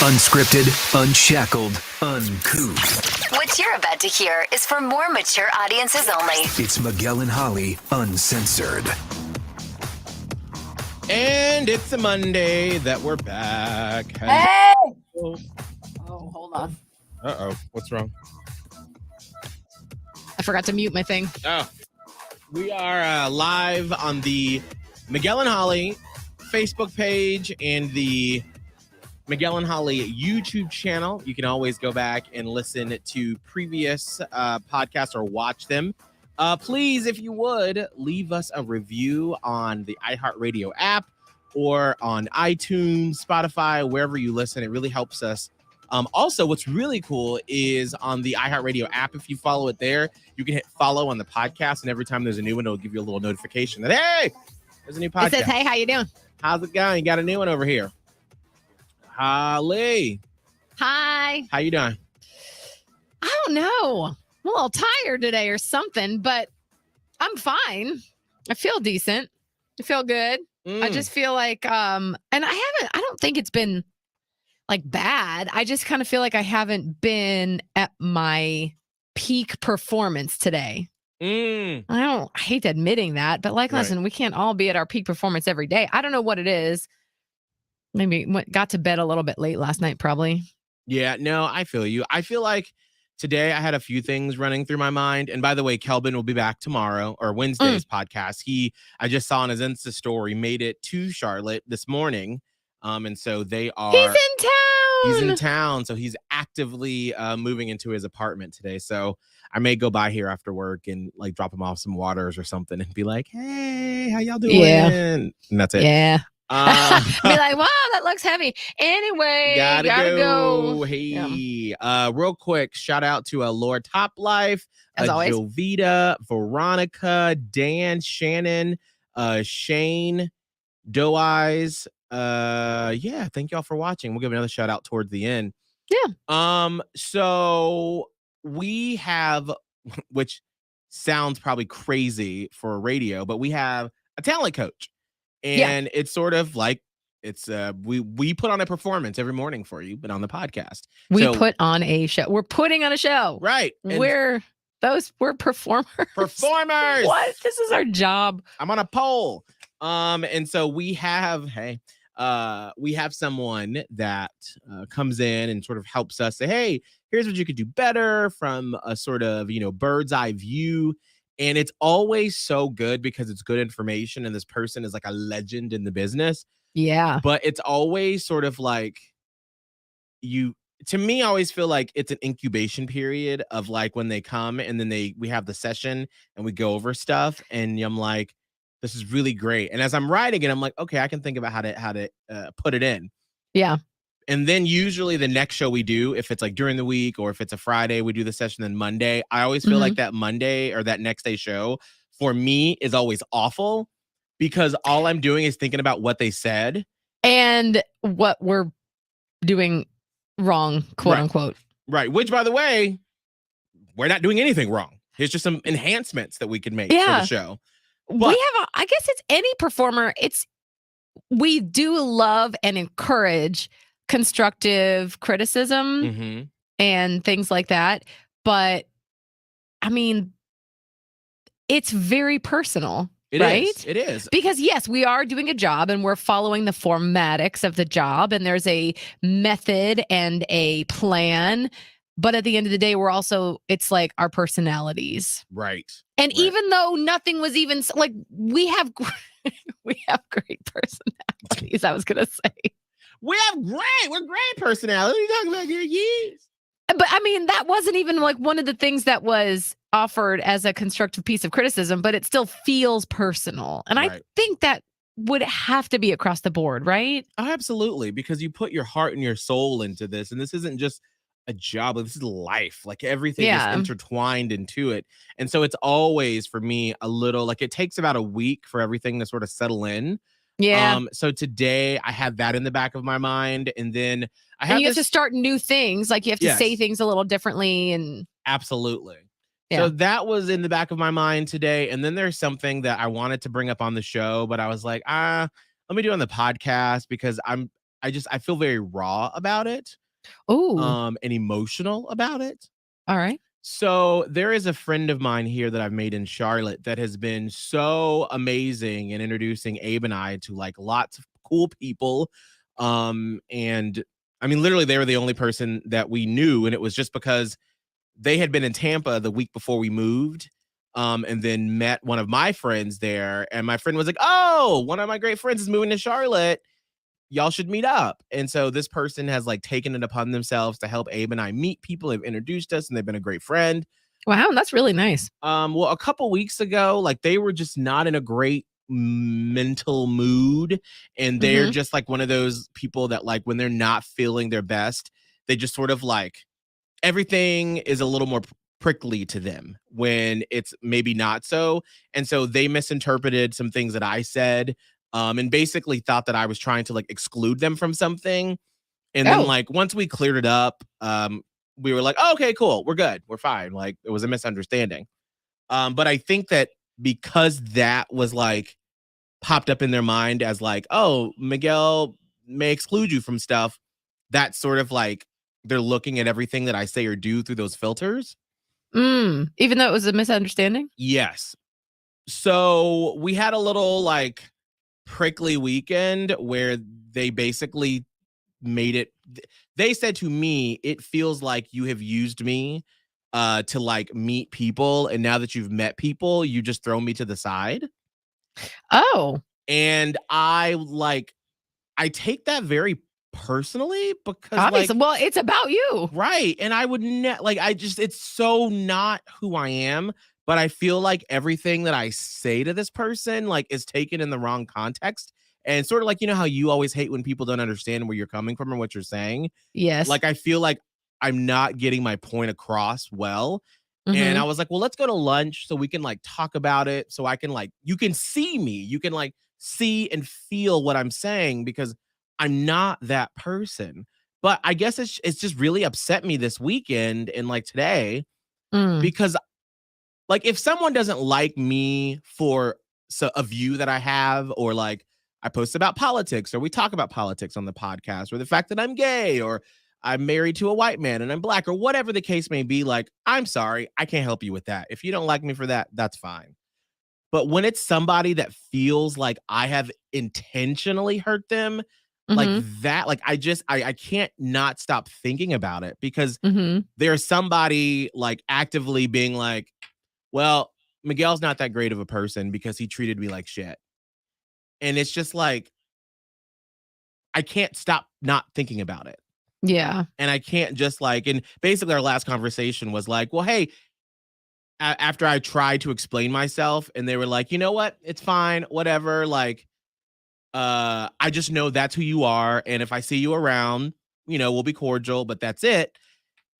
Unscripted, unshackled, uncouth. What you're about to hear is for more mature audiences only. It's Miguel and Holly, Uncensored. And it's a Monday that we're back. Hey! Oh, hold on. Uh-oh. What's wrong? I forgot to mute my thing. Oh. We are live on the Miguel and Holly Facebook page and the Miguel and Holly YouTube channel. You can always go back and listen to previous podcasts or watch them. Please, if you would, leave us a review on the iHeartRadio app or on iTunes, Spotify, wherever you listen. It really helps us. Also, what's really cool is on the iHeartRadio app, if you follow it there, you can hit follow on the podcast, and every time there's a new one, it'll give you a little notification that, hey, there's a new podcast. It says, hey, how you doing? How's it going? You got a new one over here. Holly. Hi. How you doing? I don't know. I'm a little tired today or something, but I'm fine. I feel decent. I feel good. I just feel like, and I don't think it's been like bad. I just kind of feel like I haven't been at my peak performance today. I hate admitting that, but like, listen, we can't all be at our peak performance every day. I don't know what it is. Maybe got to bed a little bit late last night, probably. Yeah, no, I feel you. I feel like today I had a few things running through my mind. And by the way, Kelvin will be back tomorrow or Wednesday's podcast. I just saw on his Insta story, made it to Charlotte this morning. And so they are. He's in town. He's in town. So he's actively moving into his apartment today. So I may go by here after work and like drop him off some waters or something and be like, hey, how y'all doing? Yeah. And that's it. Yeah. Be like, wow, that looks heavy. Anyway, gotta go. Hey, real quick, shout out to Lord Top Life, as always, Jovita, Veronica, Dan, Shannon, Shane, Doe Eyes. Yeah, thank y'all for watching. We'll give another shout out towards the end. Yeah. So we have, which sounds probably crazy for radio, but we have a talent coach. And it's sort of like it's we put on a performance every morning for you, but on the podcast. We put on a show. We're putting on a show. Right. We're performers. Performers. What? This is our job. I'm on a poll. And so we have someone that comes in and sort of helps us say, hey, here's what you could do better from a sort of, bird's eye view. And it's always so good because it's good information. And this person is like a legend in the business. Yeah. But it's always sort of like to me, I always feel like it's an incubation period of like when they come and then we have the session and we go over stuff. And I'm like, this is really great. And as I'm writing it, I'm like, okay, I can think about how to put it in. Yeah. And then usually the next show we do, if it's like during the week or if it's a Friday, we do the session. Then Monday, I always feel like that Monday or that next day show for me is always awful because all I'm doing is thinking about what they said. And what we're doing wrong, quote unquote. Right. Which, by the way, we're not doing anything wrong. Here's just some enhancements that we can make for the show. But I guess it's any performer. We do love and encourage constructive criticism and things like that. But I mean, it's very personal, right? It is. Because yes, we are doing a job and we're following the formatics of the job and there's a method and a plan. But at the end of the day, it's like our personalities. Right. And even though nothing was even like, we have great personalities, I was going to say. We're great personalities. What are you talking about here? Yes. But I mean, that wasn't even like one of the things that was offered as a constructive piece of criticism, but it still feels personal. And I think that would have to be across the board, right? Oh, absolutely. Because you put your heart and your soul into this. And this isn't just a job. This is life. Like everything is intertwined into it. And so it's always for me a little like it takes about a week for everything to sort of settle in. Yeah. So today I had that in the back of my mind. And then you have to start new things. Like you have to say things a little differently. And absolutely. Yeah. So that was in the back of my mind today. And then there's something that I wanted to bring up on the show, but I was like, let me do it on the podcast because I feel very raw about it, Oh, and emotional about it. all right. So there is a friend of mine here that I've made in Charlotte that has been so amazing in introducing Abe and I to like lots of cool people. And I mean, literally, they were the only person that we knew, and it was just because they had been in Tampa the week before we moved. And then met one of my friends there, and my friend was like, "Oh, one of my great friends is moving to Charlotte. Y'all should meet up." And so this person has like taken it upon themselves to help Abe and I meet people. They've introduced us, and they've been a great friend. Wow, that's really nice. Well, a couple weeks ago, like they were just not in a great mental mood, and they're Mhm. just like one of those people that like when they're not feeling their best, they just sort of like everything is a little more prickly to them when it's maybe not so. And so they misinterpreted some things that I said, and basically thought that I was trying to like exclude them from something. And then Oh, like once we cleared it up, we were like, oh, okay, cool, we're good, we're fine. Like it was a misunderstanding. But I think that because that was like popped up in their mind as like, oh, Miguel may exclude you from stuff, that's sort of like they're looking at everything that I say or do through those filters. even though it was a misunderstanding? Yes. So we had a little like prickly weekend where they basically made it they said to me, it feels like you have used me to like meet people, and now that you've met people, you just throw me to the side. Oh, And I take that very personally because obviously. like Well, it's about you. right, and I would like I just it's so not who I am, but I feel like everything that I say to this person like is taken in the wrong context. And sort of like, you know how you always hate when people don't understand where you're coming from or what you're saying? Yes. Like I feel like I'm not getting my point across well. And I Mhm. was like, well, let's go to lunch so we can like talk about it. So I can like, you can see me, you can like see and feel what I'm saying because I'm not that person. But I guess it's just really upset me this weekend and like today Mm. because like if someone doesn't like me for a view that I have, or like I post about politics or we talk about politics on the podcast, or the fact that I'm gay or I'm married to a white man and I'm black, or whatever the case may be, like I'm sorry, I can't help you with that. If you don't like me for that, that's fine. But when it's somebody that feels like I have intentionally hurt them, like Mhm. that, like I can't not stop thinking about it because Mhm. there's somebody like actively being like, well, Miguel's not that great of a person because he treated me like shit. And it's just like, I can't stop not thinking about it. Yeah. And I can't just like, and basically our last conversation was like, well, hey, after I tried to explain myself and they were like, you know what? It's fine, whatever. Like, I just know that's who you are. And if I see you around, we'll be cordial, but that's it.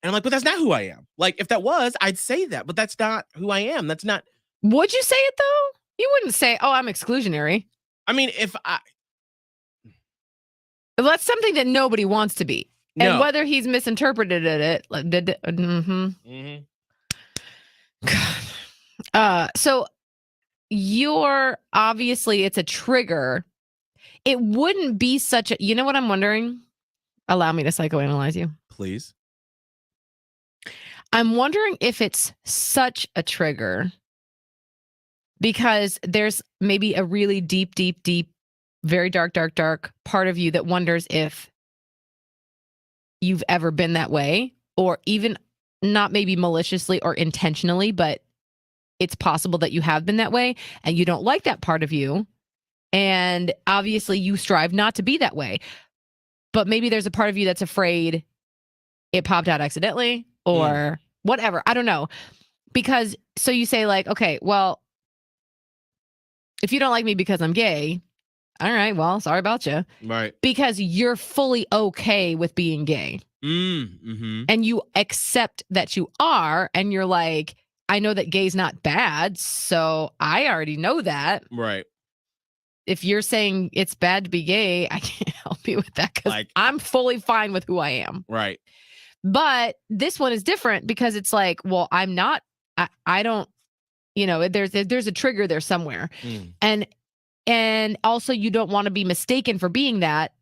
And I'm like, but that's not who I am. Like, if that was, I'd say that, but that's not who I am. That's not, Would you say it though? You wouldn't say, "Oh, I'm exclusionary." I mean, if I, Well, that's something that nobody wants to be. And no. whether he's misinterpreted it, like, Mhm. so you're obviously it's a trigger. It wouldn't be such a, you know what I'm wondering? Allow me to psychoanalyze you. Please. I'm wondering if it's such a trigger because there's maybe a really deep, deep, deep, very dark, dark, dark part of you that wonders if you've ever been that way, or even not maybe maliciously or intentionally, but it's possible that you have been that way and you don't like that part of you. And obviously you strive not to be that way. But maybe there's a part of you that's afraid it popped out accidentally Mm. or whatever. I don't know. Because so you say, like, okay, well, if you don't like me because I'm gay, all right, well, sorry about you. Right. Because you're fully okay with being gay Mhm. and you accept that you are, and you're like, I know that gay's not bad, so I already know that. Right. If you're saying it's bad to be gay, I can't help you with that because Like, I'm fully fine with who I am. right. But this one is different because it's like, well, I'm not, I don't, there's a trigger there somewhere. Mm. And also you don't want to be mistaken for being that.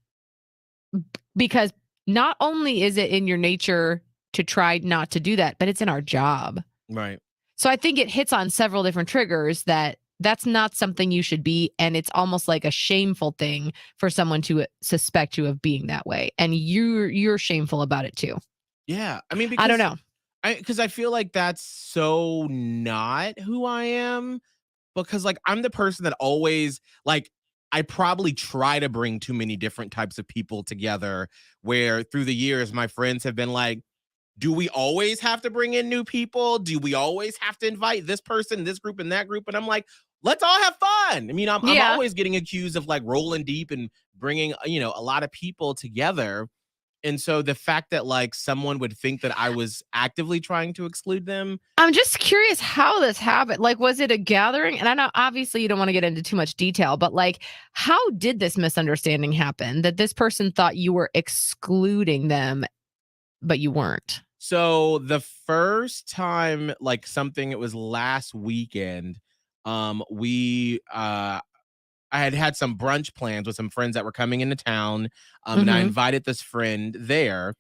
because not only is it in your nature to try not to do that, but it's in our job. Right. So I think it hits on several different triggers that's not something you should be. And it's almost like a shameful thing for someone to suspect you of being that way. And you're shameful about it too. Yeah. I mean, because I don't know. Because I feel like that's so not who I am. Because like I'm the person that always like I probably try to bring too many different types of people together. Where through the years, my friends have been like, "Do we always have to bring in new people? Do we always have to invite this person, this group, and that group?" And I'm like, "Let's all have fun." I mean, I'm always getting accused of like rolling deep and bringing a lot of people together. And so the fact that like someone would think that I was actively trying to exclude them. I'm just curious how this happened. Like, was it a gathering? And I know obviously you don't want to get into too much detail, but like, how did this misunderstanding happen that this person thought you were excluding them, but you weren't? So the first time, like it was last weekend. I had some brunch plans with some friends that were coming into town. And I invited this friend there.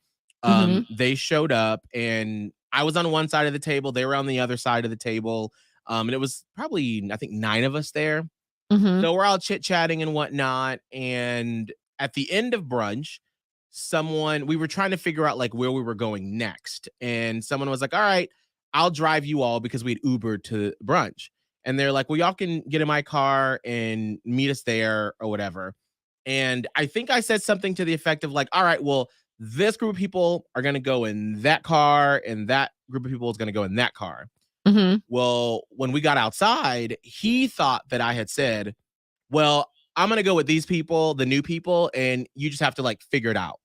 They showed up and I was on one side of the table. They were on the other side of the table. And it was probably, I think 9 of us there. So we're all chit-chatting and whatnot. And at the end of brunch, we were trying to figure out like where we were going next. And someone was like, "All right, I'll drive you all," because we'd Ubered to brunch. And they're like, "Well, y'all can get in my car and meet us there or whatever." And I think I said something to the effect of like, "All right, well, this group of people are going to go in that car and that group of people is going to go in that car." Well, when we got outside, he thought that I had said, "Well, I'm going to go with these people, the new people, and you just have to like figure it out."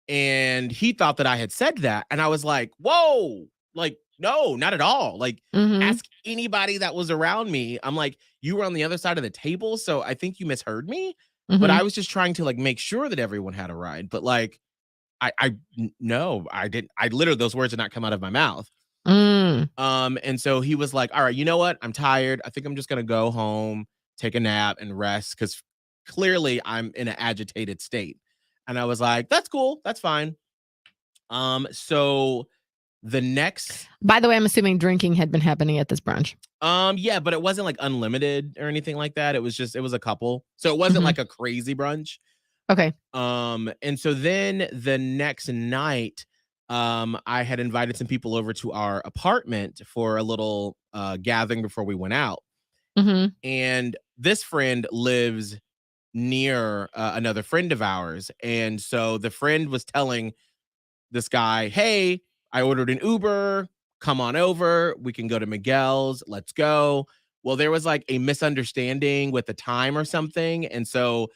And he thought that I had said that. And I was like, "Whoa, like, no, not at all. Like, ask anybody that was around me." I'm like, "You were on the other side of the table, so I think you misheard me." But I was just trying to like make sure that everyone had a ride. But like, no, I didn't. I literally, those words did not come out of my mouth. And so he was like, "All right, you know what? I'm tired. I think I'm just gonna go home, take a nap, and rest because clearly I'm in an agitated state." And I was like, "That's cool. That's fine." So the next, by the way, I'm assuming drinking had been happening at this brunch. Yeah, but it wasn't like unlimited or anything like that. It was a couple. So it wasn't like a crazy brunch. Okay. And so then the next night, I had invited some people over to our apartment for a little gathering before we went out. And this friend lives near another friend of ours. And so the friend was telling this guy, "Hey, I ordered an Uber. Come on over. We can go to Miguel's. Let's go." Well, there was like a misunderstanding with the time or something. And so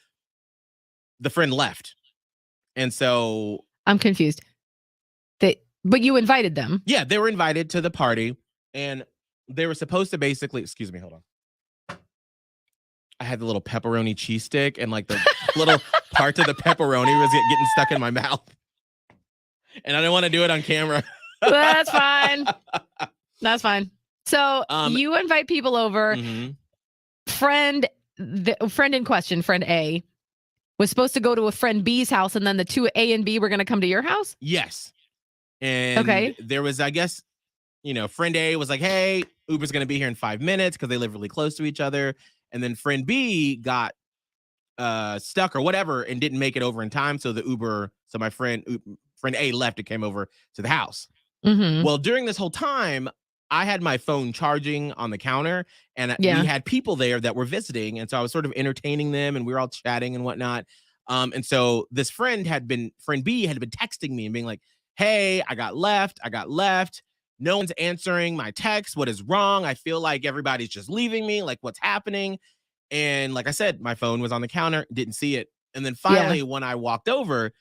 the friend left. And so I'm confused. But you invited them. Yeah, they were invited to the party. And they were supposed to basically, excuse me, hold on. I had the little pepperoni cheese stick and like the little parts of the pepperoni was getting stuck in my mouth. And I didn't want to do it on camera. That's fine. That's fine. So you invite people over. The friend in question, friend A, was supposed to go to a friend B's house, and then the two A and B were going to come to your house? Yes. And there was, I guess, friend A was like, "Hey, Uber's going to be here in 5 minutes," because they live really close to each other. And then friend B got stuck or whatever and didn't make it over in time. So my friend A left and came over to the house. Well, during this whole time, I had my phone charging on the counter, and we had people there that were visiting. And so I was sort of entertaining them, and we were all chatting and whatnot. And so this friend B had been texting me and being like, "Hey, I got left. No one's answering my text. What is wrong? I feel like everybody's just leaving me. Like, what's happening?" And like I said, my phone was on the counter, didn't see it. And then finally, when I walked over,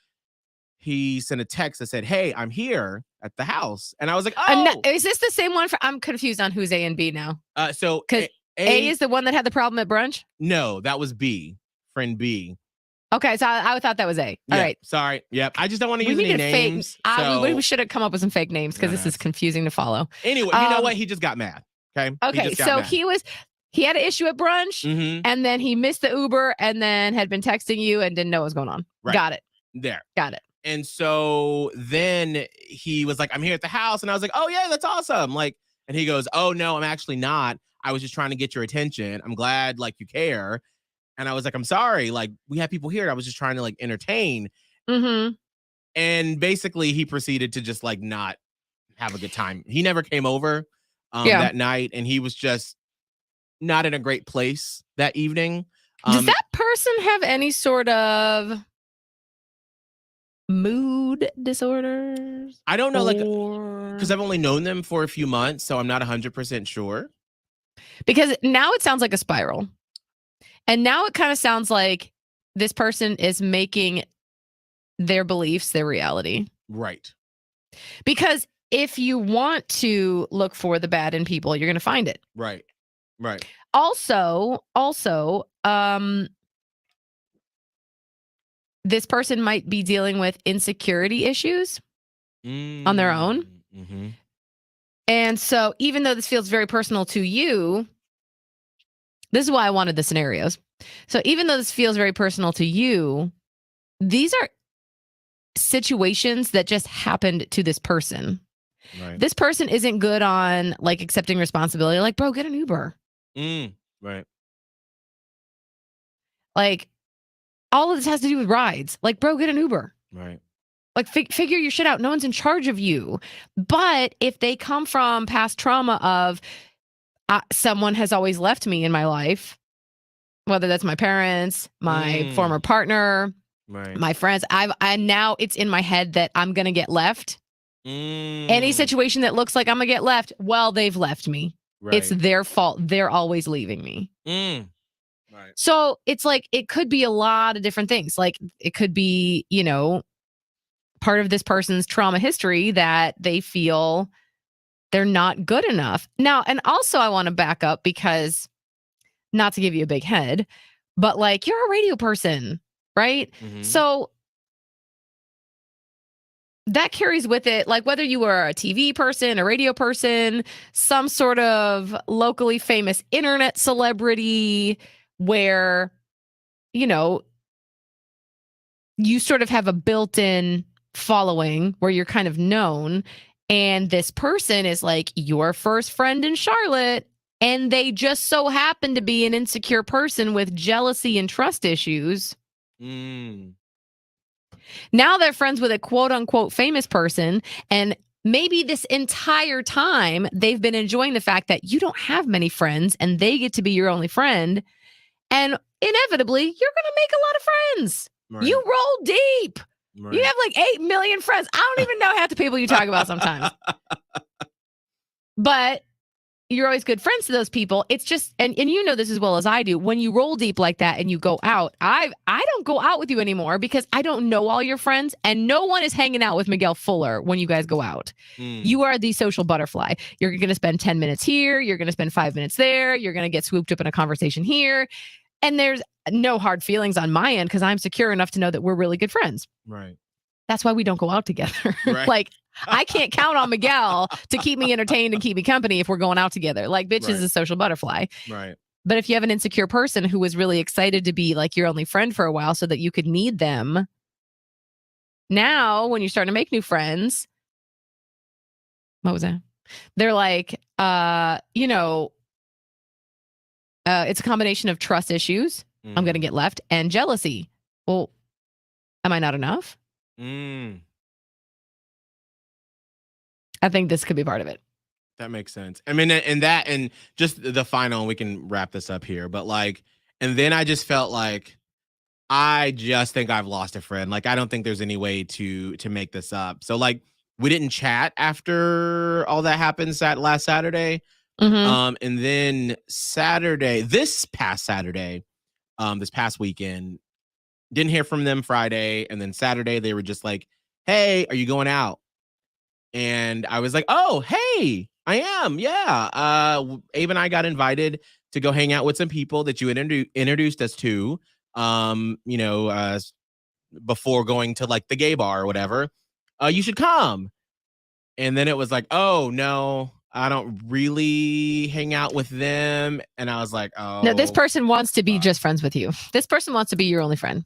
he sent a text that said, "Hey, I'm here at the house." And I was like, "Oh, is this the same one? I'm confused on who's A and B now. So A is the one that had the problem at brunch? No, that was B, friend B. Okay, so I thought that was A. All right. Sorry. Yep. I just don't want to use any names. We should have come up with some fake names because this is confusing to follow. Anyway, you know what? He just got mad. Okay. Okay. So he had an issue at brunch, and then he missed the Uber, and then had been texting you and didn't know what was going on. Right. Got it. there. Got it. And so then he was like, I'm here at the house. And I was like, oh, yeah, that's awesome. Like, and he goes, oh, no, I'm actually not. I was just trying to get your attention. I'm glad, like, you care. And I was like, I'm sorry. Like, we have people here. I was just trying to, like, entertain. Mm-hmm. And basically, he proceeded to just, like, not have a good time. He never came over that night. And he was just not in a great place that evening. Does that person have any sort of mood disorders? I don't know, like, because I've only known them for a few months, so I'm not 100% sure. Because now it sounds like a spiral. And now it kind of sounds like this person is making their beliefs their reality. Right. Because if you want to look for the bad in people, you're going to find it. Right. Right. Also, this person might be dealing with insecurity issues on their own. Mm-hmm. And so even though this feels very personal to you, this is why I wanted the scenarios. So even though this feels very personal to you, these are situations that just happened to this person. Right. This person isn't good on like accepting responsibility. Like, bro, get an Uber. Right. Like, all of this has to do with rides. Like, bro, get an Uber. Right. Like, figure your shit out. No one's in charge of you. But if they come from past trauma of someone has always left me in my life, whether that's my parents, my former partner, my friends, I now it's in my head that I'm going to get left. Any situation that looks like I'm going to get left, well, they've left me. Right. It's their fault. They're always leaving me. Right. So it's like, it could be a lot of different things. Like it could be, you know, part of this person's trauma history that they feel they're not good enough. Now, and also I want to back up because not to give you a big head, but like you're a radio person, right? Mm-hmm. So that carries with it, like whether you are a TV person, a radio person, some sort of locally famous internet celebrity where, you know, you sort of have a built-in following where you're kind of known. And this person is like your first friend in Charlotte. And they just so happen to be an insecure person with jealousy and trust issues. Now they're friends with a quote unquote famous person. And maybe this entire time they've been enjoying the fact that you don't have many friends and they get to be your only friend. And inevitably, you're going to make a lot of friends. Right. You roll deep. Right. You have like 8 million friends. I don't even know half the people you talk about sometimes. But you're always good friends to those people. It's just, and you know this as well as I do, when you roll deep like that and you go out, I don't go out with you anymore because I don't know all your friends and no one is hanging out with Miguel Fuller when you guys go out. You are the social butterfly. You're going to spend 10 minutes here. You're going to spend 5 minutes there. You're going to get swooped up in a conversation here. And there's no hard feelings on my end because I'm secure enough to know that we're really good friends. Right. That's why we don't go out together. Right. Like, I can't count on Miguel to keep me entertained and keep me company if we're going out together. Like, bitch is a social butterfly. Right. But if you have an insecure person who was really excited to be like your only friend for a while so that you could need them, now when you're starting to make new friends, what was that? They're like, you know, it's a combination of trust issues. I'm going to get left and jealousy. Well, am I not enough? I think this could be part of it. That makes sense. I mean, and just the final, we can wrap this up here, but like, and then I just felt like, I just think I've lost a friend. Like, I don't think there's any way to make this up. So like, we didn't chat after all that happened last Saturday. And then this past Saturday, this past weekend, didn't hear from them Friday. And then Saturday, they were just like, hey, are you going out? And I was like, oh, hey, I am. Yeah. Abe and I got invited to go hang out with some people that you had introduced us to, before going to like the gay bar or whatever. You should come. And then it was like, oh, no, I don't really hang out with them. And I was like, oh. No, this person wants to be just friends with you. This person wants to be your only friend.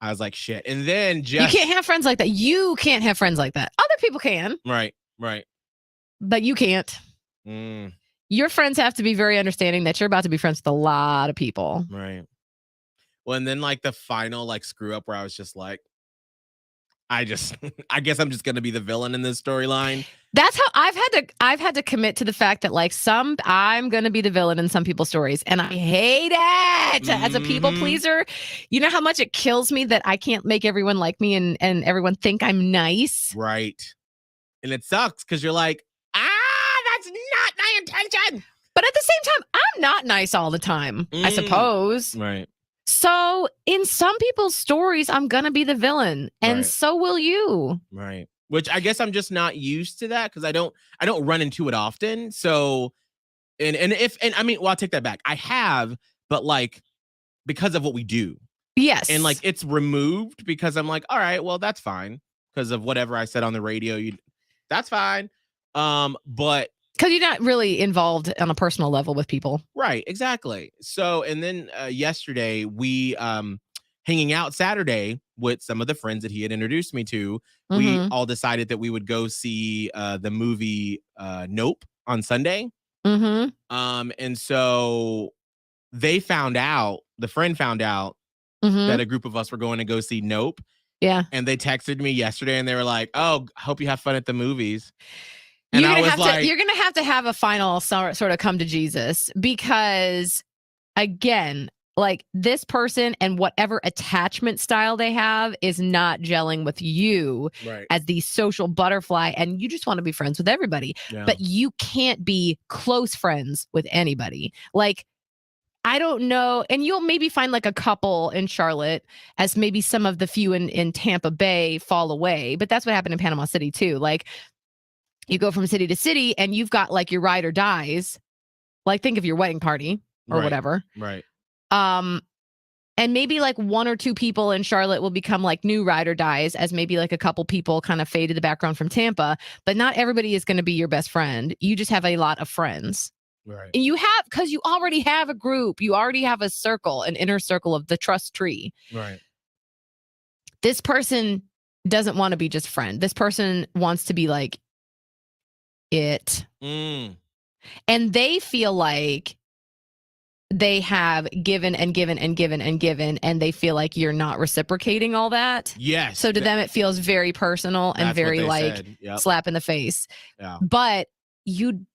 I was like, shit. And then You can't have friends like that. You can't have friends like that. Other people can. Right. But you can't. Mm, Your friends have to be very understanding that you're about to be friends with a lot of people. right. Well, and then like the final like screw up where I was just like, I guess I'm just gonna be the villain in this storyline. That's how I've had to commit to the fact that like I'm gonna be the villain in some people's stories, and I hate it as a people pleaser. You know how much it kills me that I can't make everyone like me and everyone think I'm nice. Right. And it sucks because you're like, that's not my intention. But at the same time, I'm not nice all the time, I suppose. Right. So in some people's stories, I'm gonna be the villain, and so will you. Right. Which I guess I'm just not used to that because I don't run into it often. So and I mean, well, I'll take that back. I have, but like because of what we do. Yes. And like it's removed because I'm like, all right, well, that's fine. Because of whatever I said on the radio, that's fine. But because you're not really involved on a personal level with people. Right, exactly. So, and then yesterday we hanging out Saturday with some of the friends that he had introduced me to. We all decided that we would go see the movie Nope on Sunday. And so the friend found out that a group of us were going to go see Nope. Yeah. And they texted me yesterday and they were like, "Oh, hope you have fun at the movies." And you're gonna have to have a final sort of come to Jesus, because again, like this person and whatever attachment style they have is not gelling with you as the social butterfly, and you just want to be friends with everybody. Yeah. But you can't be close friends with anybody. Like, I don't know. And you'll maybe find like a couple in Charlotte, as maybe some of the few in Tampa Bay fall away. But that's what happened in Panama City too. Like, you go from city to city and you've got like your ride or dies. Like, think of your wedding party or whatever. Right. And maybe like one or two people in Charlotte will become like new ride or dies, as maybe like a couple people kind of fade to the background from Tampa. But not everybody is going to be your best friend. You just have a lot of friends. Right. And because you already have a group. You already have a circle, an inner circle of the trust tree. Right. This person doesn't want to be just friend. This person wants to be like it. And they feel like they have given and given and given and given, and they feel like you're not reciprocating all that. Yes. So to them, it feels very personal and very like slap in the face. Yeah. But you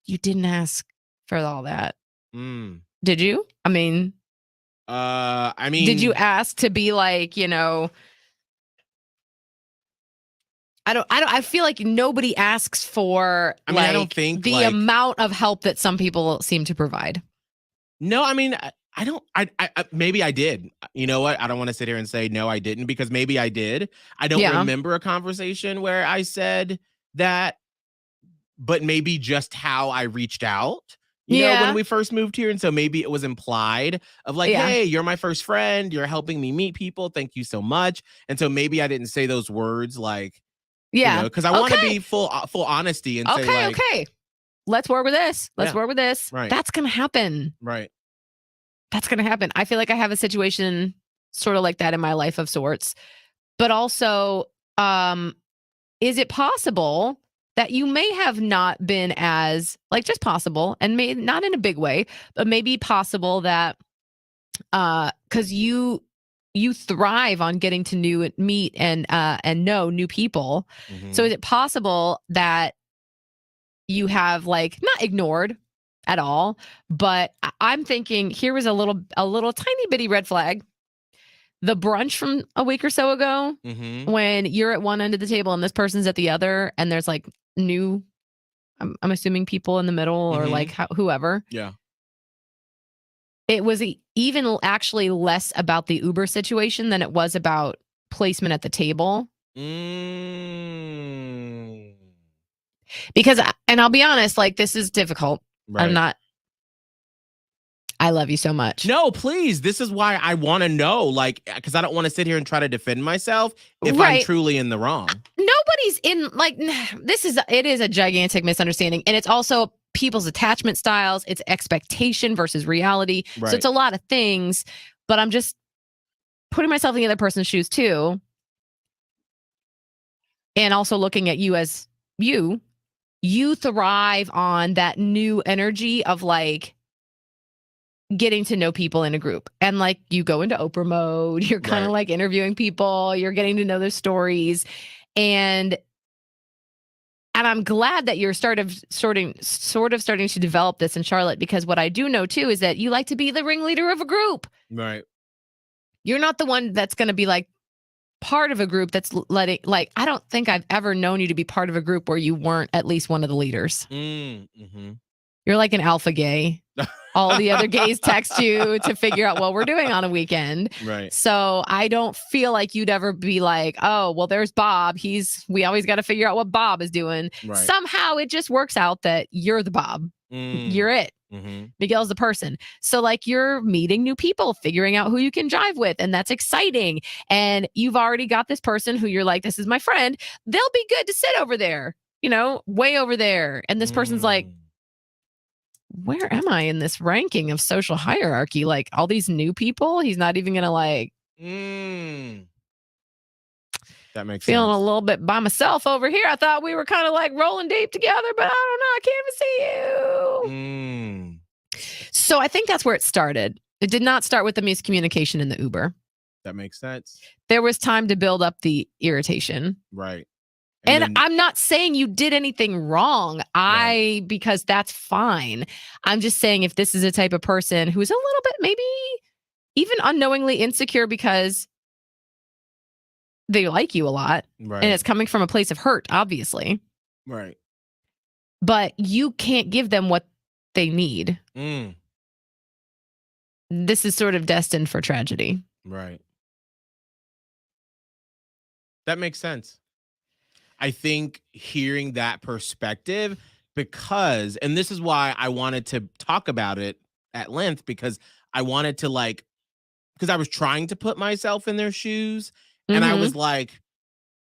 didn't ask for all that. Did you? I mean, did you ask to be like, I feel like nobody asks for I don't think the amount of help that some people seem to provide. No, I mean, I maybe I did. You know what? I don't want to sit here and say no, I didn't, because maybe I did. I don't remember a conversation where I said that, but maybe just how I reached out, you know, when we first moved here. And so maybe it was implied of like, hey, you're my first friend. You're helping me meet people. Thank you so much. And so maybe I didn't say those words like, because I want to be full honesty and say like, okay, let's work with this. Let's work with this. Right. That's going to happen. Right. That's going to happen. I feel like I have a situation sort of like that in my life of sorts. But also, is it possible that you may have not been as, like, just possible, and may not in a big way, but maybe possible that because you thrive on getting to meet and know new people. So is it possible that you have like not ignored at all, but I'm thinking here was a little tiny bitty red flag. The brunch from a week or so ago, when you're at one end of the table and this person's at the other, and there's like new, I'm assuming people in the middle or like whoever. Yeah. It was even actually less about the Uber situation than it was about placement at the table. Because, and I'll be honest, like, this is difficult. Right. I love you so much. No, please. This is why I want to know, like, because I don't want to sit here and try to defend myself if I'm truly in the wrong. Nobody's in, like, it is a gigantic misunderstanding. And it's also people's attachment styles. It's expectation versus reality. Right. So it's a lot of things, but I'm just putting myself in the other person's shoes too, and also looking at you as you thrive on that new energy of like getting to know people in a group. And like you go into Oprah mode, you're kind of like interviewing people, you're getting to know their stories. And I'm glad that you're sort of starting to develop this in Charlotte, because what I do know too is that you like to be the ringleader of a group. Right. You're not the one that's going to be like part of a group that's letting, like, I don't think I've ever known you to be part of a group where you weren't at least one of the leaders. Mm-hmm. You're like an alpha gay. All the other gays text you to figure out what we're doing on a weekend. Right. So I don't feel like you'd ever be like, oh, well, there's Bob. We always got to figure out what Bob is doing. Right. Somehow it just works out that you're the Bob. You're it. Mm-hmm. Miguel's the person. So like you're meeting new people, figuring out who you can jive with. And that's exciting. And you've already got this person who you're like, this is my friend. They'll be good to sit over there, way over there. And this person's like, where am I in this ranking of social hierarchy? Like all these new people, he's not even going to like. That makes feeling sense. a little bit by myself over here. I thought we were kind of like rolling deep together, but I don't know. I can't even see you. So I think that's where it started. It did not start with the miscommunication in the Uber. That makes sense. There was time to build up the irritation. Right. And then, I'm not saying you did anything wrong. Because that's fine. I'm just saying if this is a type of person who's a little bit maybe even unknowingly insecure because they like you a lot, right. and it's coming from a place of hurt, obviously. Right. But you can't give them what they need. This is sort of destined for tragedy. Right. That makes sense. I think hearing that perspective, because, and this is why I wanted to talk about it at length, because I wanted to because I was trying to put myself in their shoes. And I was like,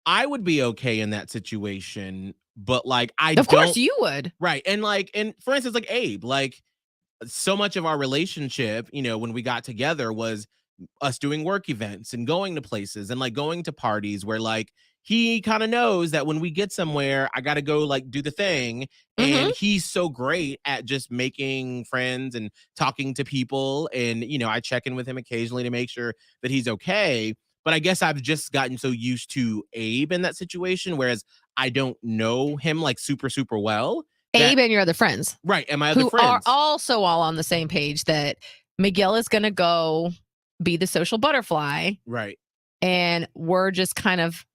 I would be okay in that situation, but like, Of course you would. Right. And and for instance, like Abe, like so much of our relationship, when we got together was us doing work events and going to places and like going to parties where like he kind of knows that when we get somewhere, I got to go like do the thing. And he's so great at just making friends and talking to people. And, I check in with him occasionally to make sure that he's okay. But I guess I've just gotten so used to Abe in that situation, whereas I don't know him like super, super well. Abe and your other friends. Right. And my other who friends. are also all on the same page that Miguel is going to go be the social butterfly. Right. And we're just kind of,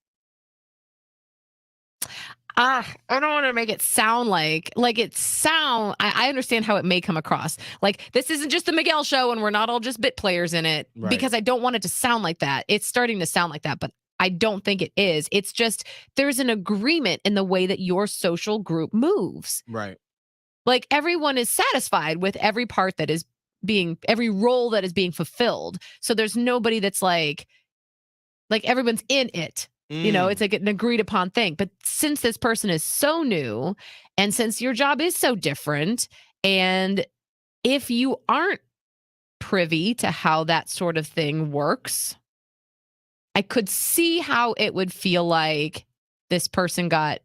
I don't want to make it sound I understand how it may come across. Like, this isn't just the Miguel show and we're not all just bit players in it, because I don't want it to sound like that. It's starting to sound like that, but I don't think it is. It's just, there's an agreement in the way that your social group moves. Right. Like everyone is satisfied with every part that is every role that is being fulfilled. So there's nobody that's like everyone's in it. It's like an agreed upon thing. But since this person is so new, and since your job is so different, and if you aren't privy to how that sort of thing works, I could see how it would feel like this person got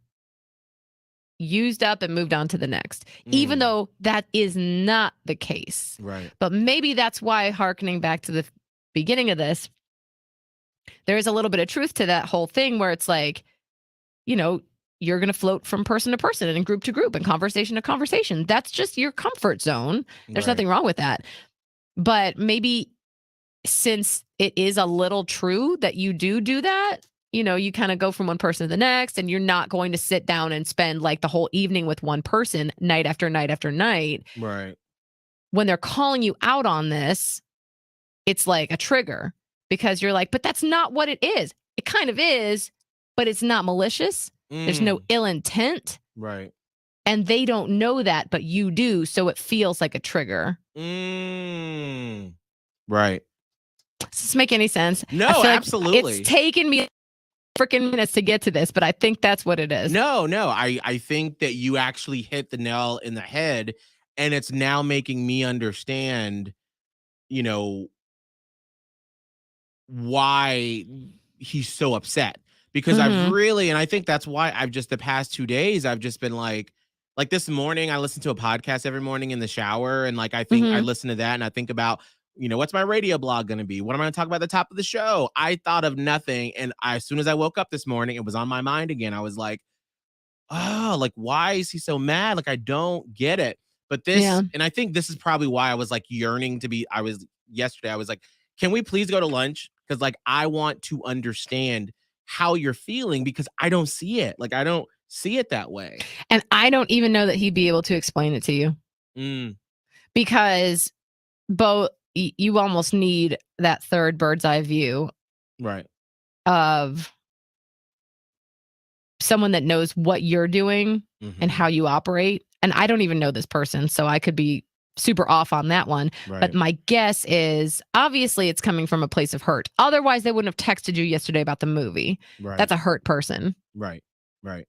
used up and moved on to the next, even though that is not the case. Right. But maybe that's why, hearkening back to the beginning of this, there is a little bit of truth to that whole thing where it's like, you're going to float from person to person and group to group and conversation to conversation. That's just your comfort zone. There's nothing wrong with that. But maybe since it is a little true that you do that, you kind of go from one person to the next, and you're not going to sit down and spend like the whole evening with one person night after night after night. Right. When they're calling you out on this, it's like a trigger. Because you're like, but that's not what it is. It kind of is, but it's not malicious. There's no ill intent. Right. And they don't know that, but you do. So it feels like a trigger. Right. Does this make any sense? No, I feel absolutely. Like it's taken me freaking minutes to get to this, but I think that's what it is. No. I think that you actually hit the nail in the head, and it's now making me understand, why he's so upset. Because I've really, and I think that's why I've just the past 2 days, I've just been like this morning, I listen to a podcast every morning in the shower. And like, I think I listen to that and I think about, what's my radio blog going to be? What am I going to talk about at the top of the show? I thought of nothing. And as soon as I woke up this morning, it was on my mind again. I was like, oh, like, why is he so mad? Like, I don't get it. But this, and I think this is probably why I was like yearning to be, yesterday, I was like, can we please go to lunch? Because like, I want to understand how you're feeling because I don't see it. Like, I don't see it that way. And I don't even know that he'd be able to explain it to you. Because you almost need that third bird's eye view. Right. Of someone that knows what you're doing and how you operate. And I don't even know this person, so I could be super off on that one. Right. But my guess is obviously it's coming from a place of hurt. Otherwise, they wouldn't have texted you yesterday about the movie. Right. That's a hurt person. Right. Right.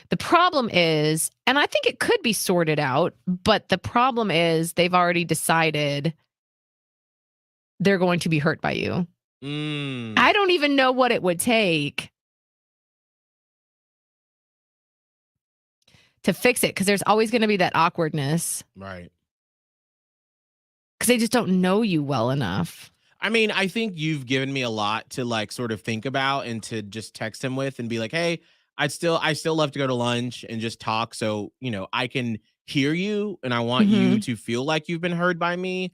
The problem is, and I think it could be sorted out, but the problem is they've already decided they're going to be hurt by you. I don't even know what it would take to fix it, because there's always going to be that awkwardness. Right. Because they just don't know you well enough. I mean, I think you've given me a lot to like sort of think about and to just text him with and be like, hey, I still love to go to lunch and just talk. So, I can hear you and I want you to feel like you've been heard by me.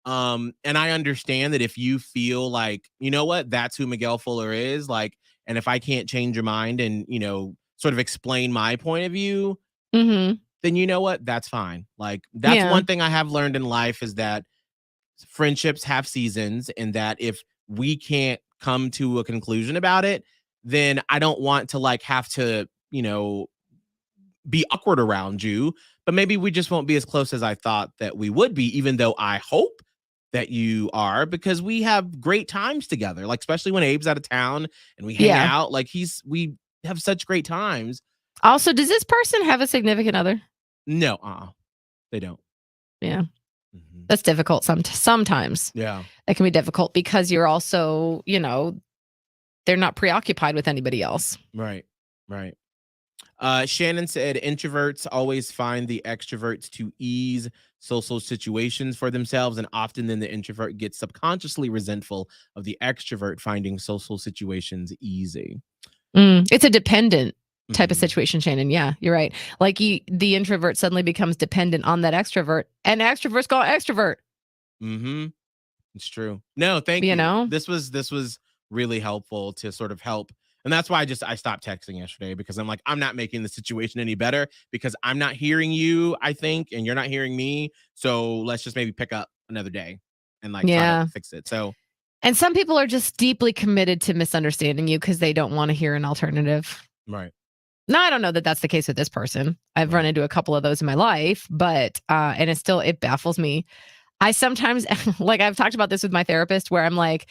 And I understand that if you feel like, you know what, that's who Miguel Fuller is, like, and if I can't change your mind and, sort of explain my point of view, then you know what, that's fine. Like, that's one thing I have learned in life is that friendships have seasons, and that if we can't come to a conclusion about it, then I don't want to like have to, be awkward around you, but maybe we just won't be as close as I thought that we would be, even though I hope that you are, because we have great times together, like especially when Abe's out of town and we hang out, like we have such great times. Also, does this person have a significant other? No, they don't. Yeah. That's difficult sometimes. Yeah. That can be difficult because you're also, they're not preoccupied with anybody else. Right. Right. Shannon said introverts always find the extroverts to ease social situations for themselves, and often then the introvert gets subconsciously resentful of the extrovert finding social situations easy. It's a dependent type of situation, Shannon. Yeah, you're right. Like the introvert suddenly becomes dependent on that extrovert, and extroverts call extrovert. It's true. No, thank you. This was really helpful to sort of help. And that's why I stopped texting yesterday, because I'm like, I'm not making the situation any better because I'm not hearing you, I think, and you're not hearing me. So let's just maybe pick up another day and like try to fix it. So, and some people are just deeply committed to misunderstanding you because they don't want to hear an alternative. Right. No, I don't know that that's the case with this person. I've run into a couple of those in my life, but and it baffles me. I sometimes like I've talked about this with my therapist where I'm like,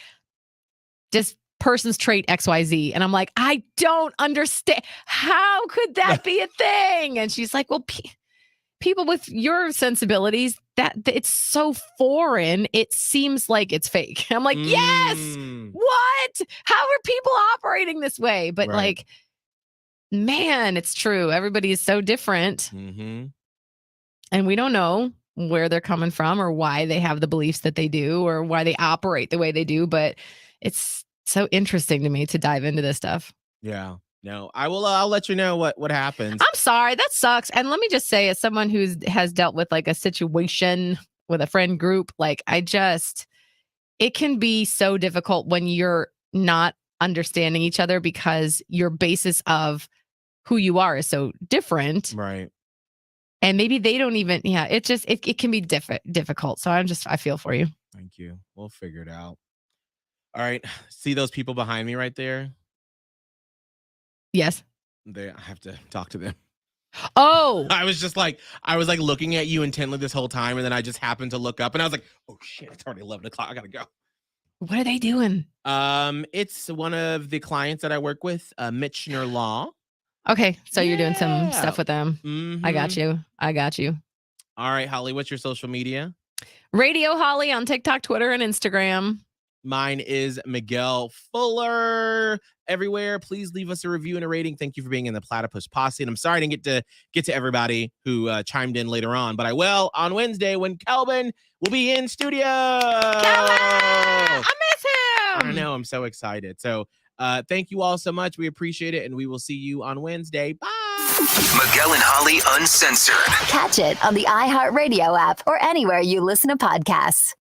just person's trait XYZ. And I'm like, I don't understand. How could that be a thing? And she's like, well, people with your sensibilities, that it's so foreign. It seems like it's fake. I'm like, yes. What? How are people operating this way? But like, man, it's true. Everybody is so different. And we don't know where they're coming from or why they have the beliefs that they do or why they operate the way they do. But it's so interesting to me to dive into this stuff. Yeah. No, I will. I'll let you know what happens. I'm sorry. That sucks. And let me just say, as someone has dealt with like a situation with a friend group, like it can be so difficult when you're not understanding each other because your basis of who you are is so different. Right. And maybe they don't even, it can be difficult. So I feel for you. Thank you. We'll figure it out. All right. See those people behind me right there? Yes. I have to talk to them. Oh. I was looking at you intently this whole time, and then I just happened to look up and I was like, oh shit, it's already 11 o'clock. I gotta go. What are they doing? It's one of the clients that I work with, Mitchner Law. Okay. So you're doing some stuff with them. I got you. All right, Holly, what's your social media? Radio Holly on TikTok, Twitter, and Instagram. Mine is Miguel Fuller. Everywhere, please leave us a review and a rating. Thank you for being in the Platypus Posse. And I'm sorry I didn't get to everybody who chimed in later on, but I will on Wednesday when Kelvin will be in studio. Kelvin! I miss him. I know. I'm so excited. So thank you all so much. We appreciate it, and we will see you on Wednesday. Bye. Miguel and Holly Uncensored. Catch it on the iHeartRadio app or anywhere you listen to podcasts.